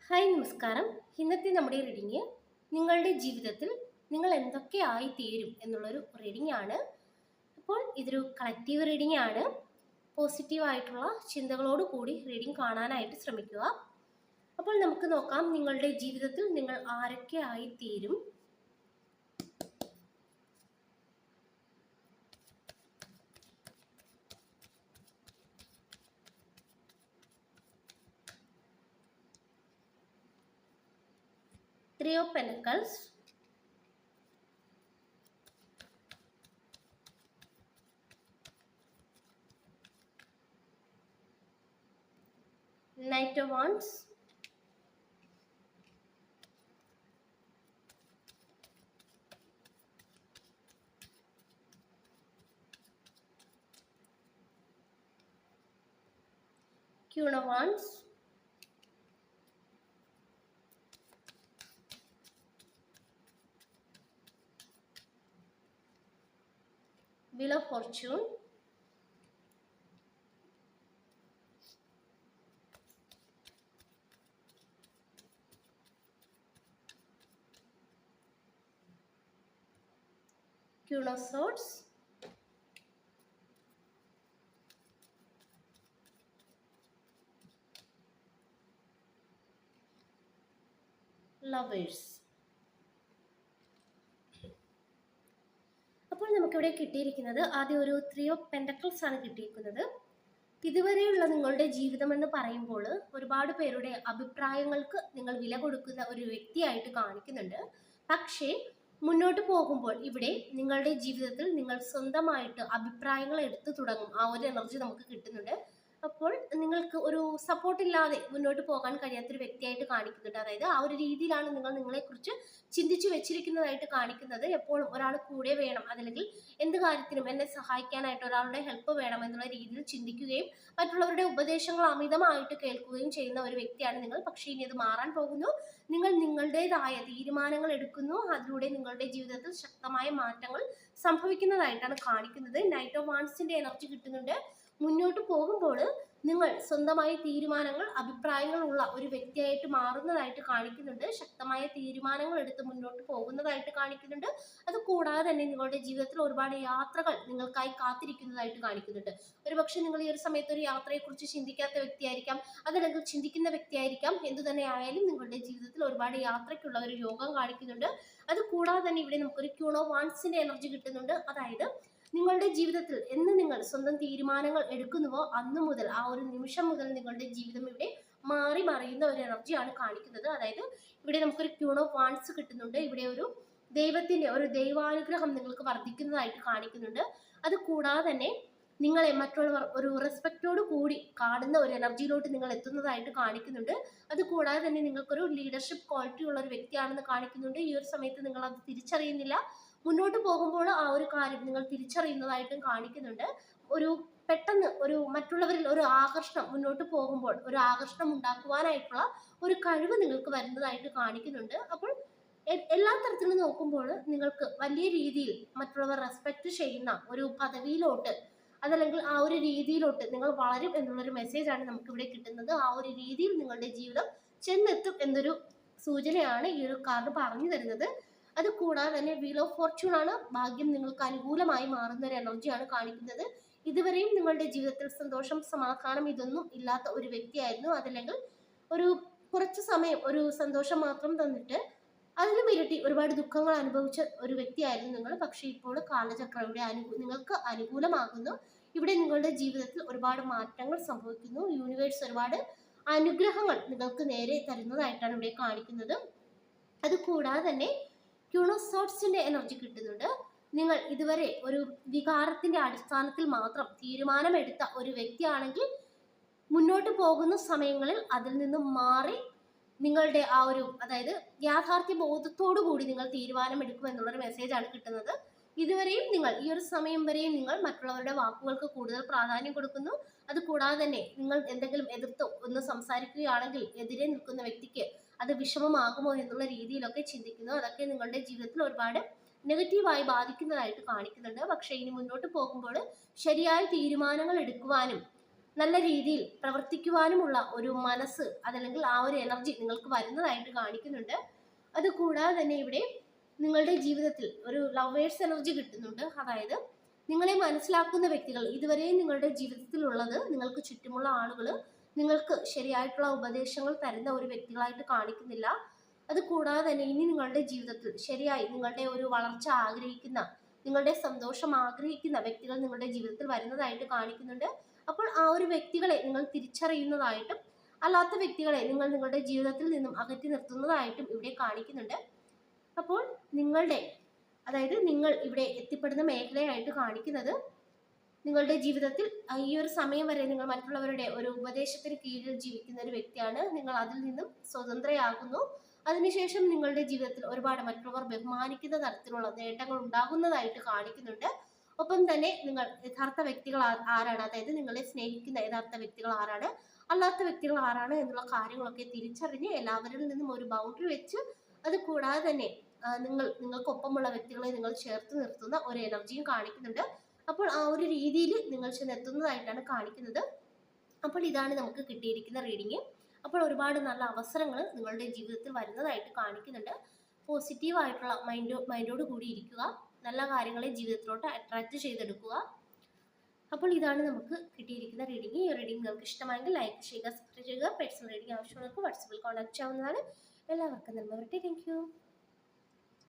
Hi നമസ്കാരം. ഇന്നത്തെ നമ്മുടെ റീഡിങ് നിങ്ങളുടെ ജീവിതത്തിൽ നിങ്ങൾ എന്തൊക്കെ ആയി തീരും എന്നുള്ളൊരു റീഡിംഗ് ആണ്. അപ്പോൾ ഇതൊരു കളക്റ്റീവ് റീഡിംഗ് ആണ്. പോസിറ്റീവായിട്ടുള്ള ചിന്തകളോട് കൂടി റീഡിംഗ് കാണാനായിട്ട് ശ്രമിക്കുക. അപ്പോൾ നമുക്ക് നോക്കാം നിങ്ങളുടെ ജീവിതത്തിൽ നിങ്ങൾ ആരൊക്കെ ആയി തീരും. Three of Pentacles, Knight of Wands, Queen of Wands, Wheel of Fortune, Queen of Swords, Lovers. അപ്പോൾ നമുക്കിവിടെ കിട്ടിയിരിക്കുന്നത് ആദ്യം ഒരു 3 of Pentacles ആണ് കിട്ടിയിരിക്കുന്നത്. ഇതുവരെയുള്ള നിങ്ങളുടെ ജീവിതം എന്ന് പറയുമ്പോൾ ഒരുപാട് പേരുടെ അഭിപ്രായങ്ങൾക്ക് നിങ്ങൾ വില കൊടുക്കുന്ന ഒരു വ്യക്തിയായിട്ട് കാണിക്കുന്നുണ്ട്. പക്ഷേ മുന്നോട്ട് പോകുമ്പോൾ ഇവിടെ നിങ്ങളുടെ ജീവിതത്തിൽ നിങ്ങൾ സ്വന്തമായിട്ട് അഭിപ്രായങ്ങൾ എടുത്തു തുടങ്ങും. ആ ഒരു എനർജി നമുക്ക് കിട്ടുന്നുണ്ട്. അപ്പോൾ നിങ്ങൾക്ക് ഒരു സപ്പോർട്ടില്ലാതെ മുന്നോട്ട് പോകാൻ കഴിയാത്തൊരു വ്യക്തിയായിട്ട് കാണിക്കുന്നുണ്ട്. അതായത് ആ ഒരു രീതിയിലാണ് നിങ്ങൾ നിങ്ങളെക്കുറിച്ച് ചിന്തിച്ചു വെച്ചിരിക്കുന്നതായിട്ട് കാണിക്കുന്നത്. എപ്പോഴും ഒരാൾ കൂടെ വേണം, അതല്ലെങ്കിൽ എന്ത് കാര്യത്തിനും എന്നെ സഹായിക്കാനായിട്ട് ഒരാളുടെ ഹെൽപ്പ് വേണം എന്നുള്ള രീതിയിൽ ചിന്തിക്കുകയും മറ്റുള്ളവരുടെ ഉപദേശങ്ങൾ അമിതമായിട്ട് കേൾക്കുകയും ചെയ്യുന്ന ഒരു വ്യക്തിയാണ് നിങ്ങൾ. പക്ഷേ ഇനി അത് മാറാൻ പോകുന്നു. നിങ്ങൾ നിങ്ങളുടേതായ തീരുമാനങ്ങൾ എടുക്കുന്നു. അതിലൂടെ നിങ്ങളുടെ ജീവിതത്തിൽ ശക്തമായ മാറ്റങ്ങൾ സംഭവിക്കുന്നതായിട്ടാണ് കാണിക്കുന്നത്. നൈറ്റ് ഓഫ് വാൻഡ്സിന്റെ എനർജി കിട്ടുന്നുണ്ട്. മുന്നോട്ട് പോകുമ്പോൾ നിങ്ങൾ സ്വന്തമായ തീരുമാനങ്ങൾ, അഭിപ്രായങ്ങളുള്ള ഒരു വ്യക്തിയായിട്ട് മാറുന്നതായിട്ട് കാണിക്കുന്നുണ്ട്. ശക്തമായ തീരുമാനങ്ങൾ എടുത്ത് മുന്നോട്ട് പോകുന്നതായിട്ട് കാണിക്കുന്നുണ്ട്. അത് കൂടാതെ തന്നെ നിങ്ങളുടെ ജീവിതത്തിൽ ഒരുപാട് യാത്രകൾ നിങ്ങൾക്കായി കാത്തിരിക്കുന്നതായിട്ട് കാണിക്കുന്നുണ്ട്. ഒരുപക്ഷെ നിങ്ങൾ ഈ ഒരു സമയത്ത് ഒരു യാത്രയെക്കുറിച്ച് ചിന്തിക്കാത്ത വ്യക്തിയായിരിക്കാം, അതല്ലെങ്കിൽ ചിന്തിക്കുന്ന വ്യക്തിയായിരിക്കാം. എന്തു തന്നെ ആയാലും നിങ്ങളുടെ ജീവിതത്തിൽ ഒരുപാട് യാത്രയ്ക്കുള്ള ഒരു യോഗം കാണിക്കുന്നുണ്ട്. അത് കൂടാതെ തന്നെ ഇവിടെ നമുക്കൊരു ക്യൂൺ ഓഫ് വാൻഡ്സിന്റെ എനർജി കിട്ടുന്നുണ്ട്. അതായത് നിങ്ങളുടെ ജീവിതത്തിൽ എന്ന് നിങ്ങൾ സ്വന്തം തീരുമാനങ്ങൾ എടുക്കുന്നുവോ അന്ന് മുതൽ, ആ ഒരു നിമിഷം മുതൽ നിങ്ങളുടെ ജീവിതം ഇവിടെ മാറി മറിയുന്ന ഒരു എനർജിയാണ് കാണിക്കുന്നത്. അതായത് ഇവിടെ നമുക്കൊരു ക്യൂൺ ഓഫ് വാൻഡ്സ് കിട്ടുന്നുണ്ട്. ഇവിടെ ഒരു ദൈവത്തിന്റെ ഒരു ദൈവാനുഗ്രഹം നിങ്ങൾക്ക് വർദ്ധിക്കുന്നതായിട്ട് കാണിക്കുന്നുണ്ട്. അത് കൂടാതെ തന്നെ നിങ്ങളെ മറ്റുള്ളവർ ഒരു റെസ്പെക്റ്റോട് കൂടി കാണുന്ന ഒരു എനർജിയിലോട്ട് നിങ്ങൾ എത്തുന്നതായിട്ട് കാണിക്കുന്നുണ്ട്. അത് കൂടാതെ തന്നെ നിങ്ങൾക്കൊരു ലീഡർഷിപ്പ് ക്വാളിറ്റി ഉള്ള ഒരു വ്യക്തിയാണെന്ന് കാണിക്കുന്നുണ്ട്. ഈ ഒരു സമയത്ത് നിങ്ങൾ അത് തിരിച്ചറിയുന്നില്ല. മുന്നോട്ട് പോകുമ്പോൾ ആ ഒരു കാര്യം നിങ്ങൾ തിരിച്ചറിയുന്നതായിട്ടും കാണിക്കുന്നുണ്ട്. ഒരു പെട്ടെന്ന് ഒരു മറ്റുള്ളവരിൽ ഒരു ആകർഷണം, മുന്നോട്ട് പോകുമ്പോൾ ഒരു ആകർഷണം ഉണ്ടാക്കുവാനായിട്ടുള്ള ഒരു കഴിവ് നിങ്ങൾക്ക് വരുന്നതായിട്ട് കാണിക്കുന്നുണ്ട്. അപ്പോൾ എല്ലാ തരത്തിലും നോക്കുമ്പോൾ നിങ്ങൾക്ക് വലിയ രീതിയിൽ മറ്റുള്ളവർ റെസ്പെക്ട് ചെയ്യുന്ന ഒരു പദവിയിലോട്ട്, അതല്ലെങ്കിൽ ആ ഒരു രീതിയിലോട്ട് നിങ്ങൾ വളരും എന്നുള്ളൊരു മെസ്സേജാണ് നമുക്കിവിടെ കിട്ടുന്നത്. ആ ഒരു രീതിയിൽ നിങ്ങളുടെ ജീവിതം ചെന്നെത്തും എന്നൊരു സൂചനയാണ് ഈ ഒരു കാർഡ് പറഞ്ഞു തരുന്നത്. അത് കൂടാതെ തന്നെ വീൽ ഓഫ് ഫോർച്യൂൺ ആണ്. ഭാഗ്യം നിങ്ങൾക്ക് അനുകൂലമായി മാറുന്ന ഒരു എനർജിയാണ് കാണിക്കുന്നത്. ഇതുവരെയും നിങ്ങളുടെ ജീവിതത്തിൽ സന്തോഷം, സമാധാനം ഇതൊന്നും ഇല്ലാത്ത ഒരു വ്യക്തിയായിരുന്നു. അതല്ലെങ്കിൽ ഒരു കുറച്ച് സമയം ഒരു സന്തോഷം മാത്രം തന്നിട്ട് അതിലും ഇരട്ടി ഒരുപാട് ദുഃഖങ്ങൾ അനുഭവിച്ച ഒരു വ്യക്തിയായിരുന്നു നിങ്ങൾ. പക്ഷേ ഇപ്പോൾ കാലചക്രം ഇവിടെ നിങ്ങൾക്ക് അനുകൂലമാകുന്നു. ഇവിടെ നിങ്ങളുടെ ജീവിതത്തിൽ ഒരുപാട് മാറ്റങ്ങൾ സംഭവിക്കുന്നു. യൂണിവേഴ്സ് ഒരുപാട് അനുഗ്രഹങ്ങൾ നിങ്ങൾക്ക് നേരെ തരുന്നതായിട്ടാണ് ഇവിടെ കാണിക്കുന്നത്. അത് കൂടാതെ തന്നെ ക്യൂൺ ഓഫ് സോർട്സിന്റെ എനർജി കിട്ടുന്നുണ്ട്. നിങ്ങൾ ഇതുവരെ ഒരു വികാരത്തിന്റെ അടിസ്ഥാനത്തിൽ മാത്രം തീരുമാനമെടുത്ത ഒരു വ്യക്തിയാണെങ്കിൽ മുന്നോട്ട് പോകുന്ന സമയങ്ങളിൽ അതിൽ നിന്നും മാറി നിങ്ങളുടെ ആ ഒരു, അതായത് യാഥാർത്ഥ്യ ബോധത്തോടു കൂടി നിങ്ങൾ തീരുമാനമെടുക്കും എന്നുള്ളൊരു മെസ്സേജാണ് കിട്ടുന്നത്. ഇതുവരെയും നിങ്ങൾ ഈ ഒരു സമയം വരെയും നിങ്ങൾ മറ്റുള്ളവരുടെ വാക്കുകൾക്ക് കൂടുതൽ പ്രാധാന്യം കൊടുക്കുന്നു. അത് കൂടാതെ തന്നെ നിങ്ങൾ എന്തെങ്കിലും എതിർത്ത് ഒന്ന് സംസാരിക്കുകയാണെങ്കിൽ എതിരെ നിൽക്കുന്ന വ്യക്തിക്ക് അത് വിഷമമാകുമോ എന്നുള്ള രീതിയിലൊക്കെ ചിന്തിക്കുന്നു. അതൊക്കെ നിങ്ങളുടെ ജീവിതത്തിൽ ഒരുപാട് നെഗറ്റീവായി ബാധിക്കുന്നതായിട്ട് കാണിക്കുന്നുണ്ട്. പക്ഷേ ഇനി മുന്നോട്ട് പോകുമ്പോൾ ശരിയായ തീരുമാനങ്ങൾ എടുക്കുവാനും നല്ല രീതിയിൽ പ്രവർത്തിക്കുവാനുമുള്ള ഒരു മനസ്സ് അതല്ലെങ്കിൽ ആ ഒരു എനർജി നിങ്ങൾക്ക് വരുന്നതായിട്ട് കാണിക്കുന്നുണ്ട്. അത് കൂടാതെ തന്നെ ഇവിടെ നിങ്ങളുടെ ജീവിതത്തിൽ ഒരു ലവേഴ്സ് എനർജി കിട്ടുന്നുണ്ട്. അതായത് നിങ്ങളെ മനസ്സിലാക്കുന്ന വ്യക്തികൾ ഇതുവരെയും നിങ്ങളുടെ ജീവിതത്തിലുള്ളത്, നിങ്ങൾക്ക് ചുറ്റുമുള്ള ആളുകൾ നിങ്ങൾക്ക് ശരിയായിട്ടുള്ള ഉപദേശങ്ങൾ തരുന്ന ഒരു വ്യക്തികളായിട്ട് കാണിക്കുന്നില്ല. അത് കൂടാതെ തന്നെ ഇനി നിങ്ങളുടെ ജീവിതത്തിൽ ശരിയായി നിങ്ങളുടെ ഒരു വളർച്ച ആഗ്രഹിക്കുന്ന, നിങ്ങളുടെ സന്തോഷം ആഗ്രഹിക്കുന്ന വ്യക്തികൾ നിങ്ങളുടെ ജീവിതത്തിൽ വരുന്നതായിട്ട് കാണിക്കുന്നുണ്ട്. അപ്പോൾ ആ ഒരു വ്യക്തികളെ നിങ്ങൾ തിരിച്ചറിയുന്നതായിട്ടും അല്ലാത്ത വ്യക്തികളെ നിങ്ങൾ നിങ്ങളുടെ ജീവിതത്തിൽ നിന്നും അകറ്റി നിർത്തുന്നതായിട്ടും ഇവിടെ കാണിക്കുന്നുണ്ട്. അപ്പോൾ നിങ്ങളുടെ, അതായത് നിങ്ങൾ ഇവിടെ എത്തിപ്പെടുന്ന മേഖലയായിട്ട് കാണിക്കുന്നത്, നിങ്ങളുടെ ജീവിതത്തിൽ ഈ ഒരു സമയം വരെ നിങ്ങൾ മറ്റുള്ളവരുടെ ഒരു ഉപദേശത്തിന് കീഴിൽ ജീവിക്കുന്ന ഒരു വ്യക്തിയാണ്. നിങ്ങൾ അതിൽ നിന്നും സ്വതന്ത്രയാകുന്നു. അതിനുശേഷം നിങ്ങളുടെ ജീവിതത്തിൽ ഒരുപാട് മറ്റുള്ളവർ ബഹുമാനിക്കുന്ന തരത്തിലുള്ള നേട്ടങ്ങൾ ഉണ്ടാകുന്നതായിട്ട് കാണിക്കുന്നുണ്ട്. ഒപ്പം തന്നെ നിങ്ങൾ യഥാർത്ഥ വ്യക്തികൾ ആരാണ്, അതായത് നിങ്ങളെ സ്നേഹിക്കുന്ന യഥാർത്ഥ വ്യക്തികൾ ആരാണ്, അല്ലാത്ത വ്യക്തികൾ ആരാണ് എന്നുള്ള കാര്യങ്ങളൊക്കെ തിരിച്ചറിഞ്ഞ് എല്ലാവരിൽ നിന്നും ഒരു ബൗണ്ടറി വെച്ച്, അത് കൂടാതെ തന്നെ നിങ്ങൾക്കൊപ്പമുള്ള വ്യക്തികളെ നിങ്ങൾ ചേർത്ത് നിർത്തുന്ന ഒരു എനർജിയും കാണിക്കുന്നുണ്ട്. അപ്പോൾ ആ ഒരു രീതിയിൽ നിങ്ങൾ ചെന്നെത്തുന്നതായിട്ടാണ് കാണിക്കുന്നത്. അപ്പോൾ ഇതാണ് നമുക്ക് കിട്ടിയിരിക്കുന്ന റീഡിങ്. അപ്പോൾ ഒരുപാട് നല്ല അവസരങ്ങൾ നിങ്ങളുടെ ജീവിതത്തിൽ വരുന്നതായിട്ട് കാണിക്കുന്നുണ്ട്. പോസിറ്റീവായിട്ടുള്ള മൈൻഡോട് കൂടി ഇരിക്കുക, നല്ല കാര്യങ്ങളെ ജീവിതത്തിലോട്ട് അട്രാക്റ്റ് ചെയ്തെടുക്കുക. അപ്പോൾ ഇതാണ് നമുക്ക് കിട്ടിയിരിക്കുന്ന റീഡിങ്. ഈ റീഡിങ് നിങ്ങൾക്ക് ഇഷ്ടമായെങ്കിൽ ലൈക്ക് ചെയ്യുക, സബ്സ്ക്രൈബ് ചെയ്യുക. പേഴ്സണൽ റീഡിങ് ആവശ്യമുള്ളവർക്ക് വാട്സാപ്പിൽ കോൺടാക്ട് ചെയ്യാവുന്നതാണ്. എല്ലാവർക്കും നന്മ വരട്ടെ. Thank you.